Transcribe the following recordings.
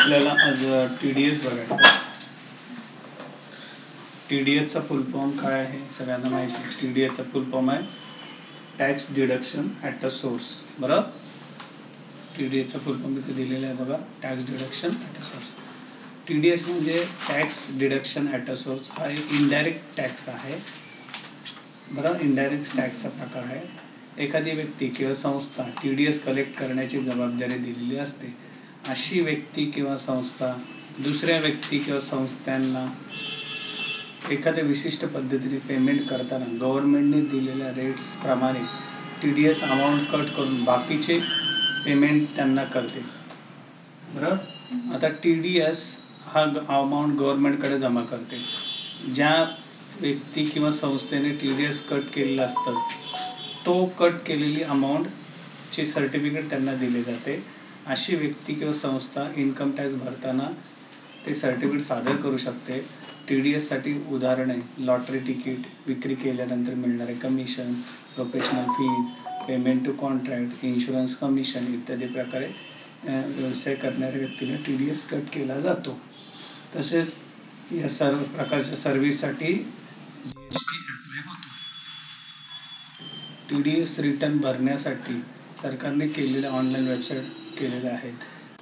आपल्याला आज TDS बघायचा. TDS चा फुल फॉर्म काय आहे सगळ्यांना माहिती आहे. TDS चा फुल फॉर्म आहे tax deduction at a source. बरोबर, TDS चा फुल फॉर्म इथे दिलेला आहे बघा, tax deduction at a source. TDS म्हणजे tax deduction at a source. हा एक इनडायरेक्ट टॅक्स आहे. बरोबर, इनडायरेक्ट टॅक्सचा प्रकार आहे. एखादी व्यक्ती किंवा संस्था TDS कलेक्ट करण्याची जबाबदारी दिलेली असते. अशी व्यक्ती किंवा संस्था दुसऱ्या व्यक्ती किंवा संस्थांना एखाद्या विशिष्ट पद्धतीने पेमेंट करताना गव्हर्नमेंटने दिलेल्या रेट्स प्रमाणे TDS अमाऊंट कट करून बाकीचे पेमेंट त्यांना करते. बरोबर, आता TDS हा अमाऊंट गव्हर्नमेंटकडे जमा करते. ज्या व्यक्ती किंवा संस्थेने TDS कट केलेलं असतं तो कट केलेली अमाऊंटचे सर्टिफिकेट त्यांना दिले जाते. अशी व्यक्ती किंवा संस्था इन्कम टॅक्स भरताना ते सर्टिफिकेट सादर करू शकते. TDS साठी उदाहरणे लॉटरी तिकीट, विक्री केल्यानंतर मिळणारे commission, professional fees, payment to contract, insurance commission इत्यादी प्रकारे व्यवसाय करणाऱ्या व्यक्तीने TDS कट केला जातो. तसेच या सर्व प्रकारच्या सर्व्हिससाठी GST अप्लाय होतो. TDS रिटर्न भरण्यासाठी सरकारने केलेल्या ऑनलाईन वेबसाईट केलेल्या आहेत.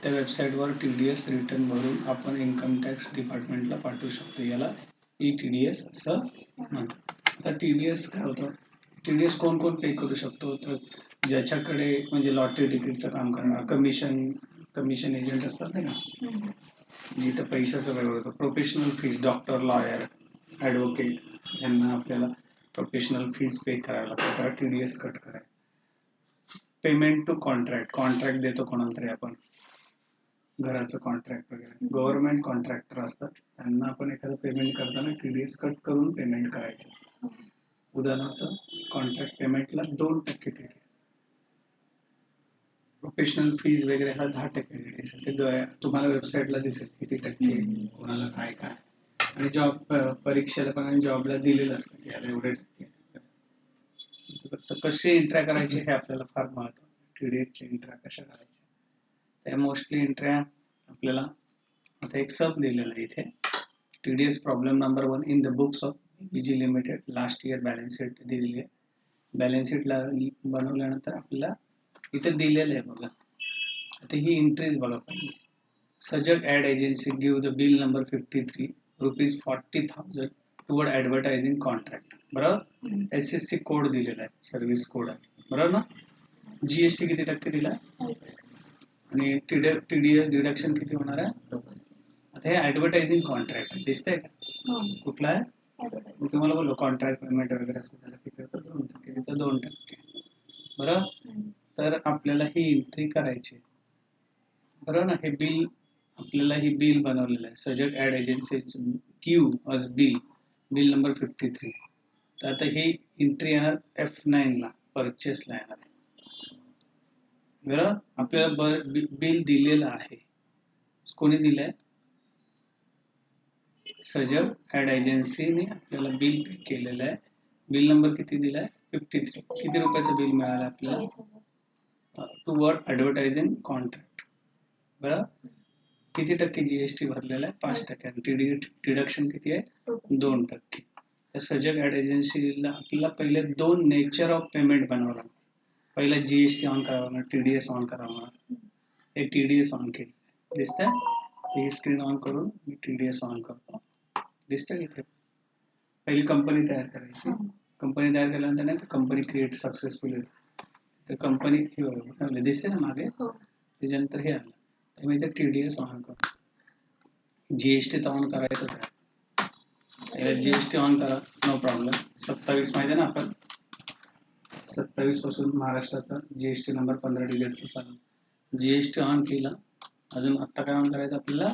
त्या वेबसाईटवर TDS रिटर्न भरून आपण इन्कम टॅक्स डिपार्टमेंटला पाठवू शकतो. याला TDS असं म्हणतात. आता TDS काय होतं, TDS कोण कोण पे करू शकतो, तर ज्याच्याकडे म्हणजे लॉटरी तिकीटचं काम करणार, कमिशन एजंट असतात ना, जिथं पैशाचा व्यवहार होतो, professional fees, doctor, lawyer, advocate यांना आपल्याला प्रोफेशनल फीज पे करायला लागतं, त्याला TDS कट करायला. पेमेंट टू कॉन्ट्रॅक्ट देतो कोणाला तरी आपण, घराचं कॉन्ट्रॅक्ट वगैरे, गव्हर्नमेंट कॉन्ट्रॅक्टर असतात त्यांना आपण एखादं पेमेंट करताना TDS कट करून पेमेंट करायचं असतं. उदाहरणार्थ कॉन्ट्रॅक्ट पेमेंटला 2% TDS, प्रोफेशनल फीज वगैरे हा 10% TDS. ते तुम्हाला वेबसाईटला दिसेल किती टक्के कोणाला काय काय. आणि जॉब परीक्षेला पण आणि जॉबला दिलेलं असतं की याला एवढे टक्के. फक्त कसे एंट्र्या करायचे हे आपल्याला फार महत्त्वाचं. TDSची एंट्र्या कशा करायच्या, त्या मोस्टली एंट्र्या आपल्याला आता एक सब दिलेला आहे इथे, TDS problem number 1 in the books of BG limited last year balance sheet दिलेली आहे. बॅलन्स शीटला बनवल्यानंतर आपल्याला इथे दिलेलं आहे बघा. आता ही एंट्रीज बघा पाहिजे. Sajag ad agency give the bill number 53 ₹40,000 toward advertising contract. बरोबर, SSC कोड दिलेला आहे, सर्व्हिस कोड आहे. बरोबर ना. GST किती टक्के दिला आणि TDS डिडक्शन किती होणार आहे. आता हे ॲडव्हर्टायझिंग कॉन्ट्रॅक्ट दिसतंय का, कुठला आहे. मी तुम्हाला बोललो कॉन्ट्रॅक्ट पेमेंट वगैरे असं झालं किती होतं, 2%, तिथं 2%. बरोबर, तर आपल्याला ही एंट्री करायची. बरोबर ना. हे बिल आपल्याला ही बिल बनवलेलं आहे, Sajag ad agency give us bill number 53. तर आता ही एंट्री येणार F9 ला, परचेसला येणार आहे. बरोबर, आपल्याला बिल दिलेलं आहे. कोणी दिलंय, सजग ॲड एजन्सीने आपल्याला बिल पे केलेलं आहे. बिल नंबर किती दिलाय, 53. किती रुपयाचं बिल मिळालं आपल्याला, टुवर्ड ॲडव्हर्टायझिंग कॉन्ट्रॅक्ट. बरोबर, किती टक्के GST भरलेला आहे, 5%. आणि डिडक्शन किती आहे, 2%. तर सजग ॲड एजन्सीला आपल्याला पहिले 2 नेचर ऑफ पेमेंट बनवावं लागणार. पहिला GST ऑन करावं लागणार, TDS ऑन करावं लागणार. हे TDS ऑन केलं दिसतंय, ही स्क्रीन ऑन करून मी TDS ऑन करतो. दिसतंय इथे. पहिली कंपनी तयार करायची. कंपनी तयार केल्यानंतर नाही, कंपनी क्रिएट सक्सेसफुल येते. तर कंपनी हे दिसते ना मागे, त्याच्यानंतर हे आलं. तर मी इथे TDS ऑन करतो. GST तर ऑन करायचंच आहे. GST ऑन करा, नो प्रॉब्लेम. 27 माहिती आहे ना, आपण 27 पासून महाराष्ट्राचा GST नंबर 15 डिजिटचा चालू. GST ऑन केला. अजून आत्ता काय ऑन करायचं आपल्याला,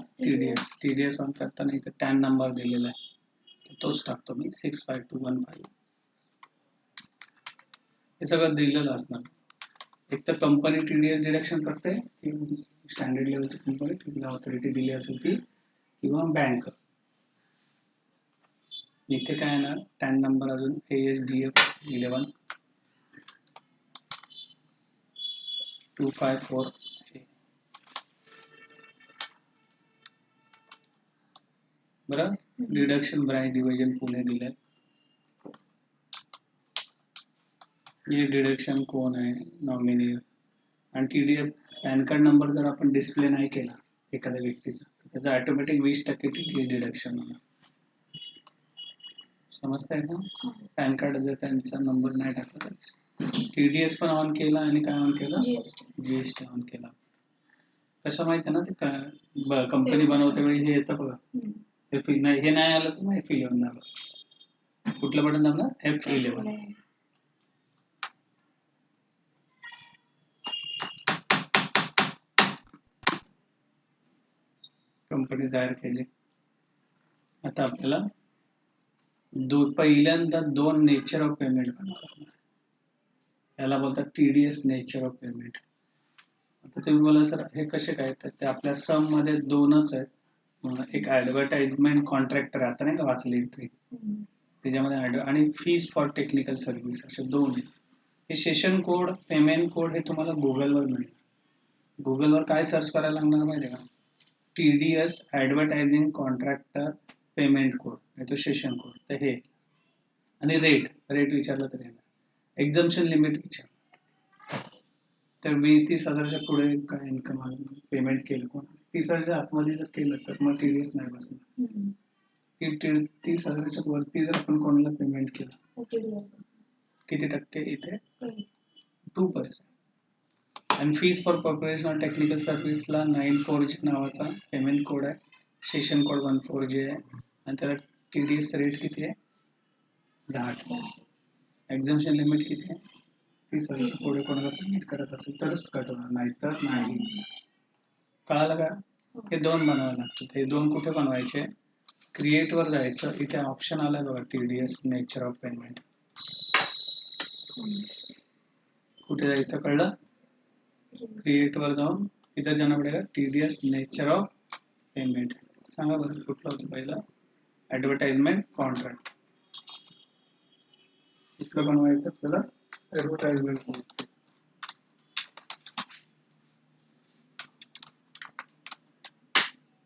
TDS ऑन करताना इथे टॅन नंबर दिलेला आहे, तोच टाकतो मी, 65215. हे सगळं दिलेलं असणार. एक तर कंपनी TDS डिडक्शन करते, स्टँडर्ड लेवलची कंपनी तिला ऑथॉरिटी दिली असेल ती, किंवा बँक. इथे काय येणार, टॅन नंबर अजून ASDF 11 254. बरं. डिडक्शन ब्रांच डिव्हिजन पुणे दिलंय. हे डिडक्शन कोण आहे, नॉमिनी. आणि TDS पॅन कार्ड नंबर जर आपण डिस्प्ले नाही केला एखाद्या व्यक्तीचा तर त्याचं ऑटोमॅटिक 20% TDS डिडक्शन होणार. समजतंय का? पॅन कार्ड जर त्यांचा नंबर नाही टाकला तर TDS पण ऑन केला आणि काय ऑन केलं, GST ऑन केला. कसं माहिती आहे ना, ते कंपनी बनवते वेळी हे येतं बघा, हे नाही आलं तर मग F11 दाबा. कुठलं बटन दाबलं, F11. कंपनी तयार केली. आता आपल्याला पहिल्यांदा 2 नेचर ऑफ पेमेंट बनवावं लागणार. याला बोलतात TDS नेचर ऑफ पेमेंट. आता तुम्ही बोला सर हे कसे काय, तर ते आपल्या सम मध्ये 2च आहेत. एक ऍडव्हर्टाइजमेंट कॉन्ट्रॅक्ट राहतं नाही का, वाचली एंट्री त्याच्यामध्ये, आणि फीज फॉर टेक्निकल सर्व्हिस, असे 2 आहेत. हे सेशन कोड, पेमेंट कोड हे तुम्हाला गुगलवर मिळेल. गुगलवर काय सर्च करायला लागणार माहिती आहे का, TDS advertising contractor payment code, तो सेशन कोड. तर हे आणि रेट विचारलं तर येणार. एक्झम्पशन लिमिट विचारलं तर मी 30,000च्या पुढे काय इन्कम पेमेंट केलं कोण, 30,000च्या आतमध्ये जर केलं तर मग TDS नाही बसणार. 30,000च्या वरती जर आपण कोणाला पेमेंट केलं किती टक्के, इथे 2%. आणि फीज फॉर प्रोफेशनल टेक्निकल सर्व्हिसला 940 नावाचा पेमेंट कोड आहे, सेशन कोड 14J आहे, आणि त्याला TDS रेट किती आहे, 10%. एक्झम्पशन लिमिट किती आहे, 30,000 पुढे कोणाला पेमेंट करत असेल तरच कट होणार, नाहीतर नाही. कळालं का? हे 2 बनवायला लागतात. हे 2 कुठे बनवायचे, क्रिएट वर जायचं, इथे ऑप्शन आलाय बघा TDS नेचर ऑफ पेमेंट. कुठे जायचं कळलं, क्रिएट वर जाऊन इधर जाना पडेगा, TDS नेचर ऑफ पेमेंट. सांगा बरं कुठलं होतं पहिलं, ऍडव्हर्टाइजमेंट कॉन्ट्रॅक्ट. कुठलं बनवायचं आपल्याला, ऍडव्हर्टाइजमेंट.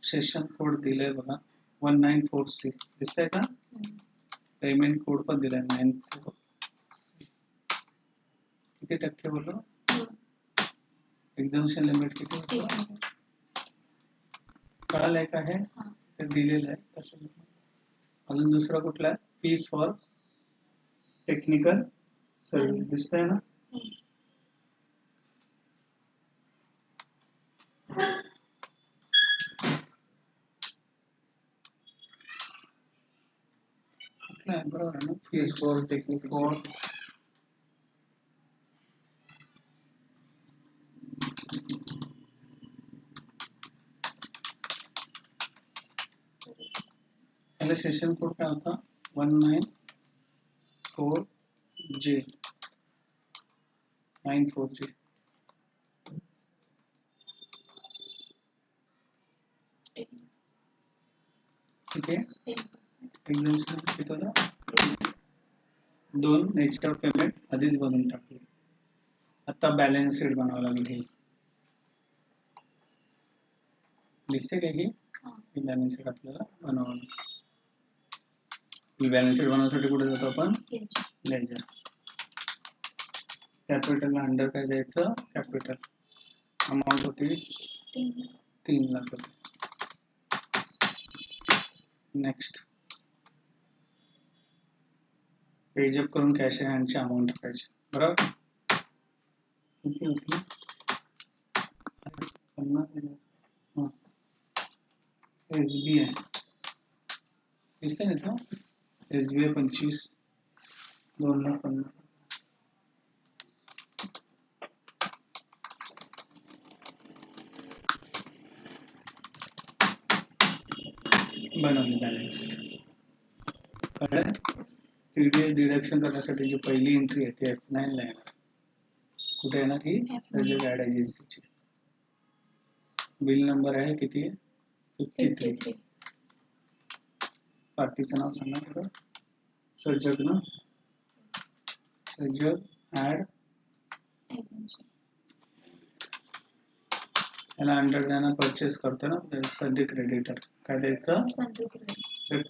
सेशन कोड दिलाय बघा 1946, दिसतंय का, पेमेंट कोड पण दिलाय 94. किती टक्के बोललो, एक्झम्पशन लिमिट किती होतं, कळालंय का, हे ते दिलेलं आहे तसं. अजून दुसरा कुठला आहे, फीस फॉर टेक्निकल सर्व्हिस, दिसतंय ना. कुठला आहे, बरोबर आहे ना, फीस फॉर टेक्निकल पहले सेशन कोड क्या होता, 194J 94J. ठीक आहे. एक्झम्पशन किती होता, 2 नेचर ऑफ पेमेंट आधीच बनवून टाकले. आता बॅलन्स शीट बनावं लागेल. दिसते का, ही बॅलन्स शीट आपल्याला बनवावं लागेल. बॅलन्स शीट बनवण्यासाठी कुठे जातो आपण, लेजर. कॅपिटल अंडर काय द्यायचं, कॅपिटल. अमाऊंट होती 3 लाख रुपये. नेक्स्ट पेजअप करून कॅश हँडची अमाऊंट टाकायची, बरोबर. किती होती, 50,000. SBI दिसतंय ना, SBI 25, 2,50,000. बनवली बॅलन्स शीट. कळलं, TDS डिडक्शन करण्यासाठी जी पहिली एंट्री आहे ती F9 ला येणार. कुठे येणार, ही सर्जक ऍड एजन्सीची. बिल नंबर आहे किती, 53. पार्टीचं नाव सांगा बरं, सर्जक ना, सर्जक ऍड. याला अंडर द्याना, परचेस करतो ना सध्या क्रेडिटर, काय द्यायचं, तर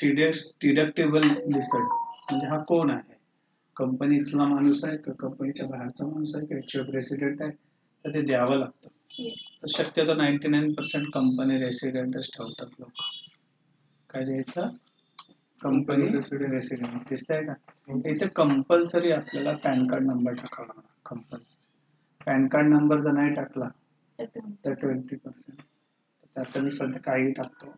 डिडक्टेबल दिसतं, म्हणजे हा कोण आहे, कंपनीतला माणूस आहे का कंपनीच्या बाहेरचा माणूस आहे का ऍक्च्युअल रेसिडेंट आहे, तर ते द्यावं लागतं. तर शक्यतो 99% कंपनी रेसिडेंटच ठेवतात लोक. काय द्यायचं, कंपनी रेसिडेंट दिसतंय का. इथे कंपल्सरी आपल्याला पॅन कार्ड नंबर टाकावा लागणार, कंपल्सरी. पॅन कार्ड नंबर जर नाही टाकला तर 20%. आता मी सध्या काही टाकतो.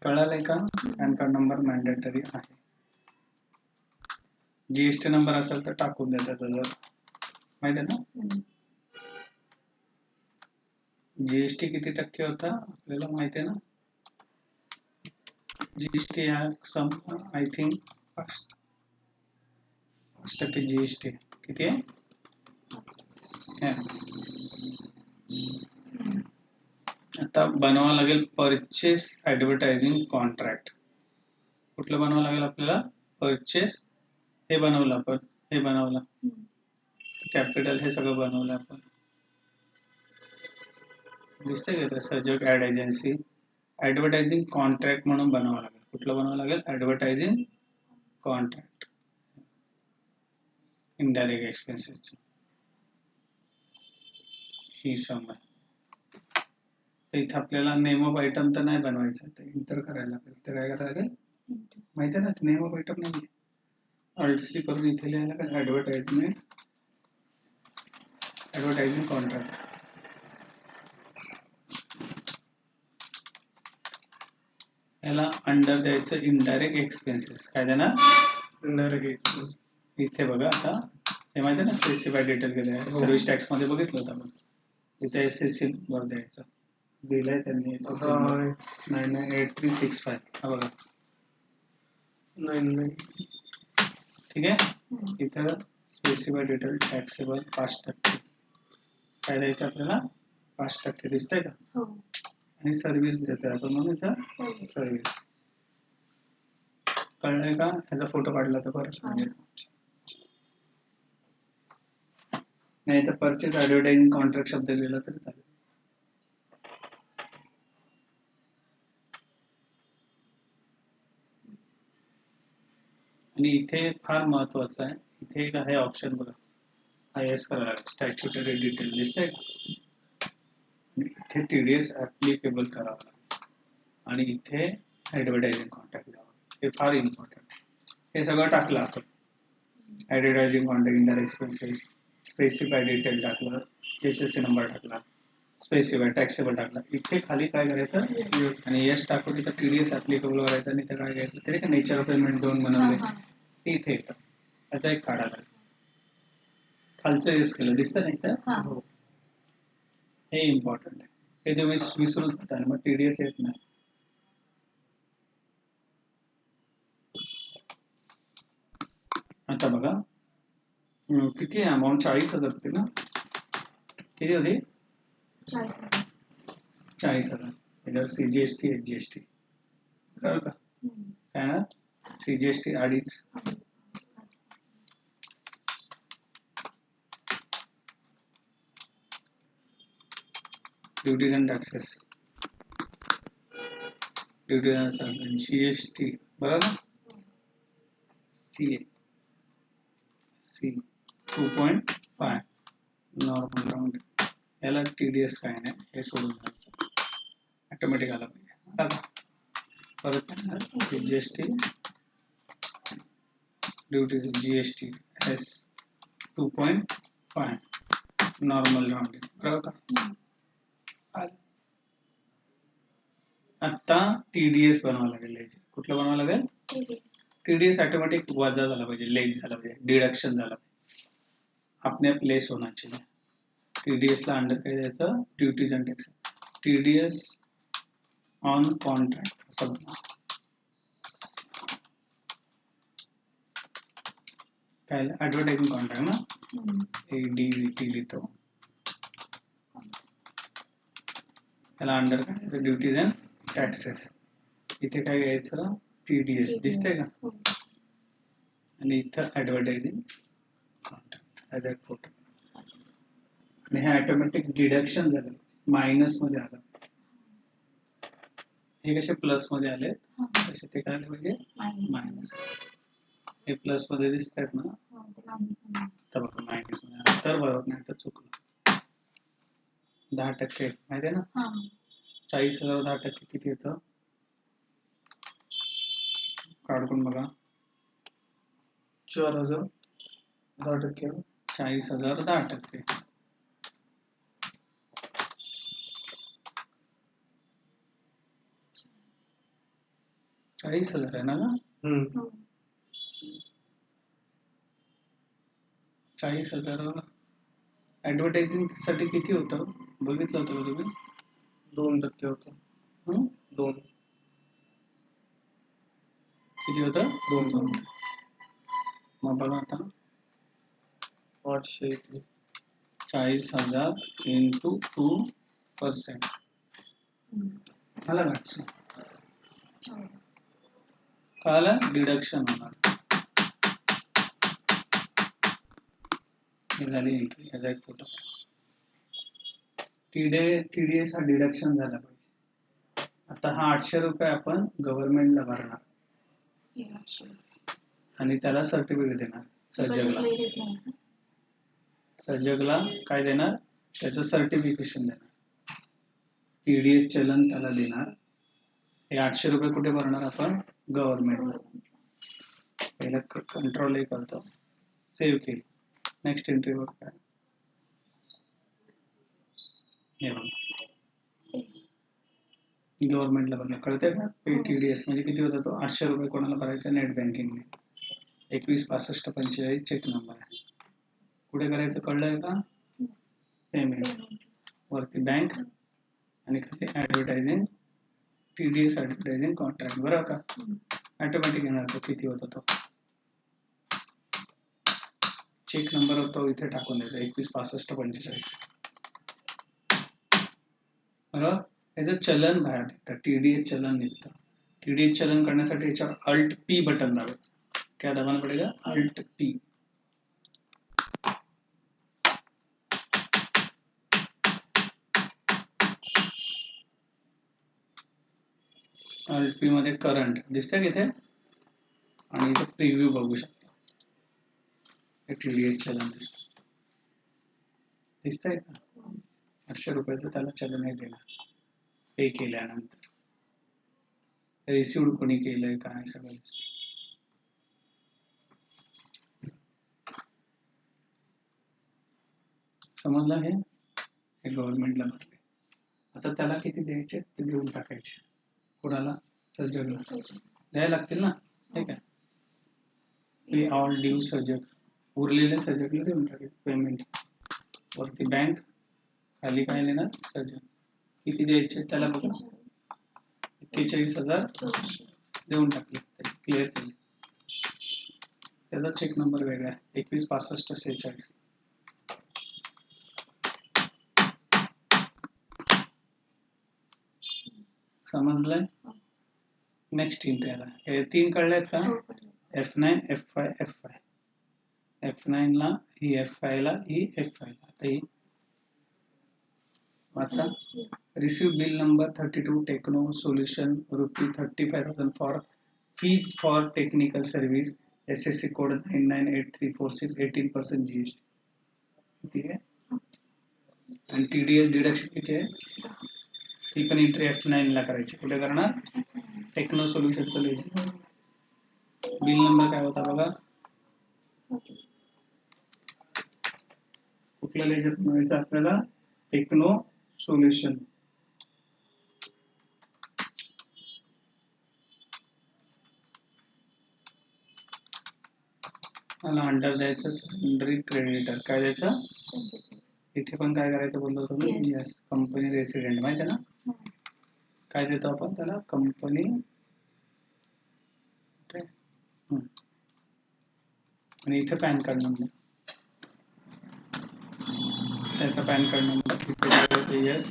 कळालंय का, पॅन कार्ड नंबर मॅन्डेटरी आहे. जीएसटी नंबर असेल तर टाकून द्या त्याचा, जर माहिती आहे ना. जीएसटी किती टक्के होता आपल्याला माहिती आहे ना. जीएसटी हा सम आय थिंक 5% जीएसटी किती आहे. आता बनवावं लागेल परचेस ऍडव्हर्टायझिंग कॉन्ट्रॅक्ट. कुठलं बनवावं लागेल आपल्याला, परचेस. हे बनवलं आपण, हे बनवलं कॅपिटल, हे सगळं बनवलं आपण. दिसतंय का, सजग ऍड एजन्सी ऍडव्हर्टायझिंग कॉन्ट्रॅक्ट म्हणून बनवावं लागेल. कुठलं बनवावं लागेल, ऍडव्हर्टायझिंग कॉन्ट्रॅक्ट. इनडायरेक्ट एक्सपेन्सेस ही सम आहे. तर इथं आपल्याला नेम ऑफ आयटम तर नाही बनवायचं, तर इंटर करायला लागेल. तर काय करायला लागेल माहिती आहे ना, नेम ऑफ आयटम नाही, अल्टसी करून इथे लिहायला लागेल ऍडव्हर्टायझिंग कॉन्ट्रॅक्ट. याला अंडर द्यायचं इनडायरेक्ट एक्सपेन्सेस. काय देणार, इनडायरेक्ट एक्सपेन्सेस. इथे बघा, आता हे माहिती आहे ना, स्पेसिफाय डिटेल केलं आहे, सर्व्हिस टॅक्स मध्ये बघितलं होतं आपण. इथे एसएससी वर द्यायचं, दिलंय त्यांनी एसएससी 998365. हा बघा 99. ठीक आहे. इथं स्पेसिफाय डिटेल टॅक्सेबल 5%. काय द्यायचं आपल्याला, 5% दिसतंय का. आणि सर्व्हिस देतोय आपण म्हणून इथं सर्व्हिस. कळलंय का, ह्याचा फोटो काढला तर बरं. नाही तर परचेस ऍडव्हर्टायझिंग कॉन्ट्रॅक्ट शब्द लिहिला तरी चालेल. आणि इथे फार महत्वाचं आहे, इथे एक आहे ऑप्शन बघा, IS करायला लागेल, स्टॅच्युटरी डिटेल दिसतंय का. आणि इथे TDS ऍप्लिकेबल करावं लागेल, आणि इथे ऍडव्हर्टायझिंग कॉन्ट्रॅक्ट द्यावं. हे फार इम्पॉर्टंट. हे सगळं टाकलं आपण, advertising contract, indirect expenses, specify detail टाकलं, एसएससी नंबर टाकला, स्पेसिफाय टॅक्सेबल टाकला. इथे खाली काय करायचं, आणि यस टाकून इथं TDS ऍप्लिकेबल करायचं, आणि इथे काय करायचं, ते नेचर ऑफ पेमेंट 2 बनवले ते इथे येतं. आता एक काढायला खालचं यस केलं, दिसतं नाही तर. हे इम्पॉर्टंट आहे, हे तुम्ही विसरून जाता आणि मग TDS येत नाही. आता बघा किती आहे अमाऊंट, 40,000 होती ना. किती होती, 40,000. त्याच्यावर CGST HGST बरोबर का. काय ना, CGST 2.5, duties and taxes, duties and GST बरोबर. C 2.5 normal round. याला TDS काय नाही, हे सोडून द्यायचं, ऑटोमॅटिक आला पाहिजे. परत GST, duties GST S 2.5 normal round बरोबर का. आता TDS बनवावं लागेल. कुठलं बनवावं लागेल, TDS ऑटोमॅटिक वजा झाला पाहिजे, लेस झाला पाहिजे, डिडक्शन झाला पाहिजे, आपने आप लेस होना चाहिए. TDS ला अंडर काय द्यायचं, duties and tax, TDS on contract असं बनवा. काय ऍडव्हर्टायझिंग कॉन्ट्रॅक्ट ना, ADVT लिहितो, त्याला अंडर काय ड्युटीज अँड टॅक्सेस. इथे काय घ्यायचं, TDS दिसतंय का, आणि इथं ऍडव्हर्टायझिंग कॉन्ट्रॅक्ट ऍज फोटो. आणि हे ऑटोमॅटिक डिडक्शन झालं, मायनस मध्ये आलं. हे कसे प्लस मध्ये आले हा. तसे ते काय आले पाहिजे मायनस मायनस. हे प्लस मध्ये दिसत आहेत ना, ते मायनस तर बघा मायनस मध्ये आले. तर बरोबर, नाही तर चुकलं. 10% माहिती आहे ना, हा 40,000 10% किती येतं, काढून बघा. 4,000 10%. 40,000 10%. 40,000 आहे ना ग? हो. 40,000 ऍडव्हर्टायझिंग साठी किती होतं बघितलं होतं का तुम्ही? 2% होतं. हं? 2 किती होतं? 2 मग बघा आता 800 येते. 40,000 into 2%. मला वाटतं कळालं, डिडक्शन होणार. हे झाली एंट्री. याचा एक फोटो. TDS हा डिडक्शन झाला पाहिजे. आता हा 800 रुपये आपण गव्हर्नमेंटला भरणार आणि त्याला सर्टिफिकेट देणार सर्जकला. सर्जकला काय देणार, त्याचं सर्टिफिकेशन देणार. TDS चलन त्याला देणार. हे 800 रुपये कुठे भरणार आपण, गव्हर्नमेंटला. पहिला कंट्रोल करतो, सेव्ह केली. नेक्स्ट एंट्री वर काय, हे बघा गव्हर्नमेंटला भरलं. कळतंय का, पे TDS म्हणजे किती होता तो, 800 रुपये कोणाला भरायचा, नेट बँकिंगने. 21 65 45 चेक नंबर आहे. कुठे करायचं कळलंय का, पेमेंट वरती बँक आणि खाली ऍडव्हर्टायझिंग, TDS ऍडव्हर्टायझिंग कॉन्ट्रॅक्ट. बरोबर का, ऑटोमॅटिक येणार तो किती होता तो. चेक नंबर तो इथे टाकून द्यायचा 21 65 45. बरोबर, याचं चलन बाहेर निघतं, TDS चलन निघतं. TDS चलन करण्यासाठी याच्यावर Alt P बटन दाबायचं. क्या दबाना पडेगा, Alt P. Alt P मध्ये करंट दिसतंय का इथे, आणि इथे प्रिव्ह्यू बघू शकता. TDS चलन दिसतंय का, 800 रुपयाचं त्याला चलन नाही देणार पे केल्यानंतर. रिसिव्ड कोणी केलंय काय सगळं दिसतं. समजलं, हे गव्हर्नमेंटला भरले. आता त्याला किती द्यायचे ते देऊन टाकायचे. कोणाला, सर्जकला द्यायला लागतील ना, ठीक आहे. पे ऑल ड्यू सर्जक, उरलेल्या सर्जकला देऊन टाकायचे पेमेंट. वरती बँक, खाली काय देणार सर्जक. किती द्यायचे त्याला बघा, 41,000 देऊन टाकले, क्लिअर केले. त्याचा चेक नंबर वेगळा आहे, 21 65 46. समजलंय. नेक्स्ट एंट्री आला, हे 3 कळलेत का, F9 F5 F5. F9 ला ही, F5 ला ही, F5 ला. आता ही वाचा, receive bill number 32 techno solution ₹35,000 for fees for technical service, SSC code 998346, 18% GST. किती आहे, आणि TDS डिडक्शन किती आहे, ही पण एंट्री F9 ला करायची. कुठे करणार, टेक्नो सोल्युशनचं लेजर. बिल नंबर काय होता बघा, कुठलं लेजर बनवायचं आपल्याला, टेक्नो सोल्युशन. मला अंडर द्यायचं सेकंडरी क्रेडिटर. काय द्यायचं, इथे पण काय करायचं बोललो होतो मी, यस, कंपनी रेसिडेंट. माहिती आहे ना, काय देतो आपण त्याला, कंपनी. आणि इथे पॅन कार्ड नंबर, त्याचा pan card number, yes.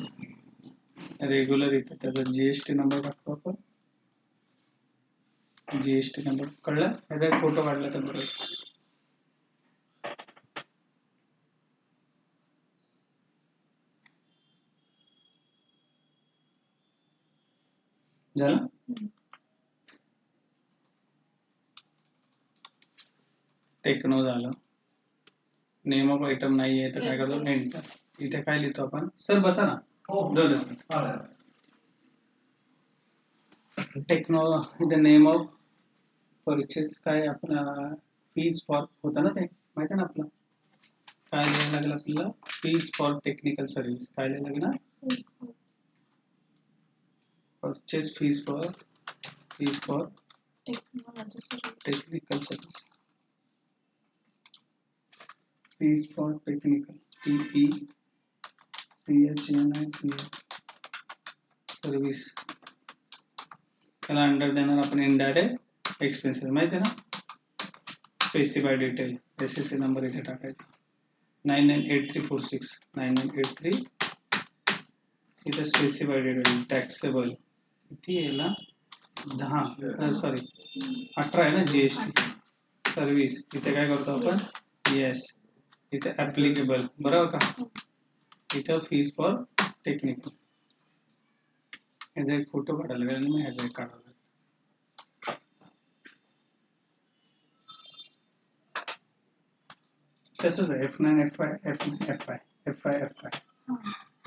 Regular इथे त्याचा GST नंबर टाकतो आपण, GST नंबर. कळलं, याचा एक फोटो काढला तर बरोबर. झालं. हम्म. टेक्नो झालं. नेम ऑफ आयटम नाहीये तर काय करतो, एंटर. इथे काय लिहितो आपण, सर बसा ना. टेक्नो, इथे नेम ऑफ परचेस काय आपण फीज फॉर होतं ना, ते माहिती आहे ना आपलं. काय लिहायला लागेल आपल्याला, फीज फॉर टेक्निकल सर्व्हिस. काय लिहायला लागेल, purchase fees for technology service. Technical service. Fees for technical, TECHNICL service. त्याला अंडर देणार आपण इनडायरेक्ट एक्सपेन्सेस, माहिती आहे ना. स्पेसिफाय डिटेल, SSC नंबर इथे टाकायचा 998346 9983. इथे स्पेसिफाय डिटेल टॅक्सेबल किती आहे ना, 18 आहे ना. GST सर्व्हिस इथे काय करतो आपण, येस. इथे ऍप्लिकेबल, बरोबर का. इथं फीज फॉर टेक्निकल. ह्याचा एक फोटो काढायला लागेल आणि मग ह्याचा एक काढायला लागेल. तसंच आहे, F9 FI F9 FI FI FI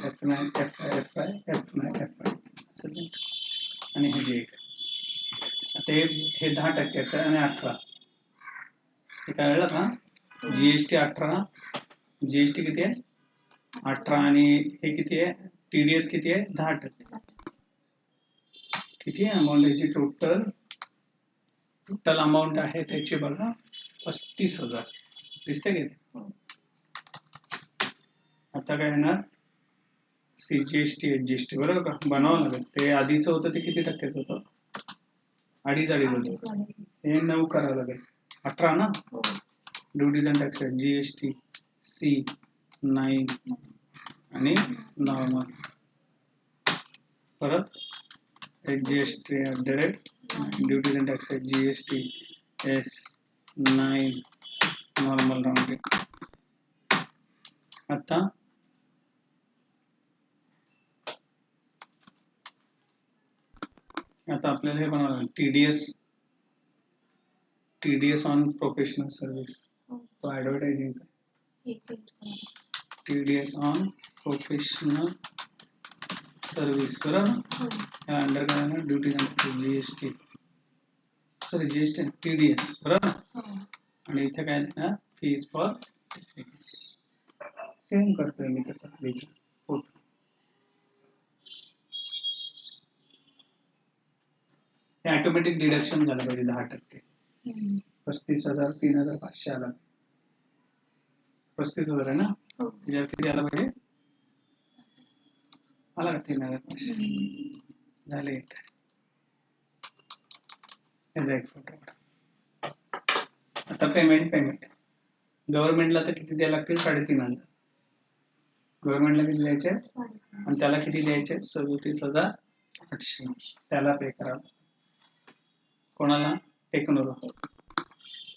F9 FI FI F9 FI असंच आहे. आणि हे जे एक आता हे 10% आणि 18. हे कळलं का. GST 18, GST किती आहे 18 आणि हे किती आहे, TDS किती आहे 10%. किती आहे अमाऊंट याची, टोटल अमाऊंट आहे त्याची बघा 35,000. दिसते किती. आता काय येणार, CGST HGST, बरोबर का. बनावं लागेल. ते आधीचं होतं ते किती टक्क्याचं होतं, 2.5 होतं. हे 9 करावं लागेल. 18 ना. Duties and taxes GST C9 आणि नॉर्मल. परत HGST duties and taxes GST S9 normal rounding. आता आपल्याला हे बनवावं लागेल, TDS ऑन प्रोफेशनल सर्व्हिस. तो ऍडव्हर्टायझिंगचा. TDS ऑन प्रोफेशनल सर्व्हिस, बरोबर. या अंडर काय ना, duty GST sorry GST TDS, बरोबर. आणि इथे काय देणार, फीज फॉर सेम करतोय मी त्याचा फोटो. हे ऑटोमॅटिक डिडक्शन झालं पाहिजे 10%. 35,000 3,500 आला. 35,000 आहे ना. त्याच्यावर किती आला पाहिजे, आला का 3,500 झाले. याचा एक फोटो. आता पेमेंट गव्हर्नमेंटला तर किती द्यायला लागतील, 3,500. गव्हर्नमेंटला किती द्यायचे आणि त्याला किती द्यायचे, 37,800. त्याला पे करावं. कोणाला, टेक्नोला.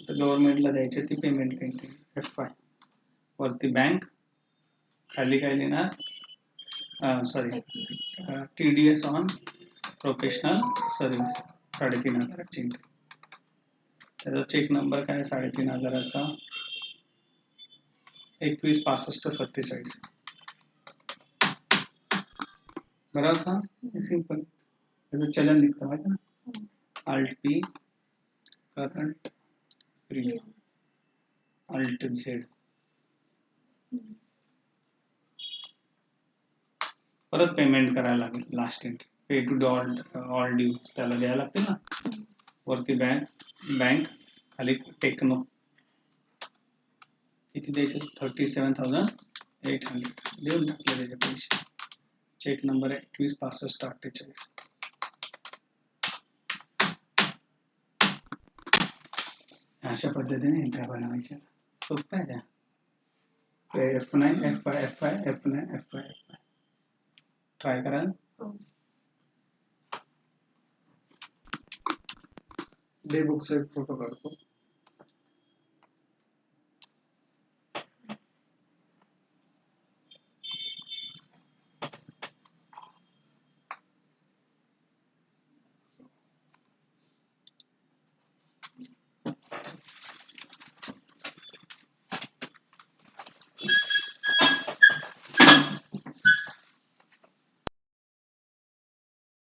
तर गव्हर्नमेंटला द्यायचे ती पेमेंट पेंटिंग FI. वरती बँक, खाली काय लिहिणार, TDS ऑन प्रोफेशनल सर्व्हिस 3,500ची. त्याचा चेक नंबर काय 3,500चा 216547. बरोबर का. सिंपल. त्याचं चलन निघतं माहिती ना, Alt-P करंट Alt-Z. परत पेमेंट करायला लागेल. Last entry pay to all due त्याला द्यायला लागते ना. वरती बँक खाली टेक्नो किती द्यायचे, 37,800 देऊन टाकले त्याचे पैसे. चेक नंबर आहे 216548. अशा पद्धतीने एंट्री बनवायच्या. सोपं आहे त्या. F9 FI FI F9 FI FI try कराल. डे बुकचा एक फोटो काढतो.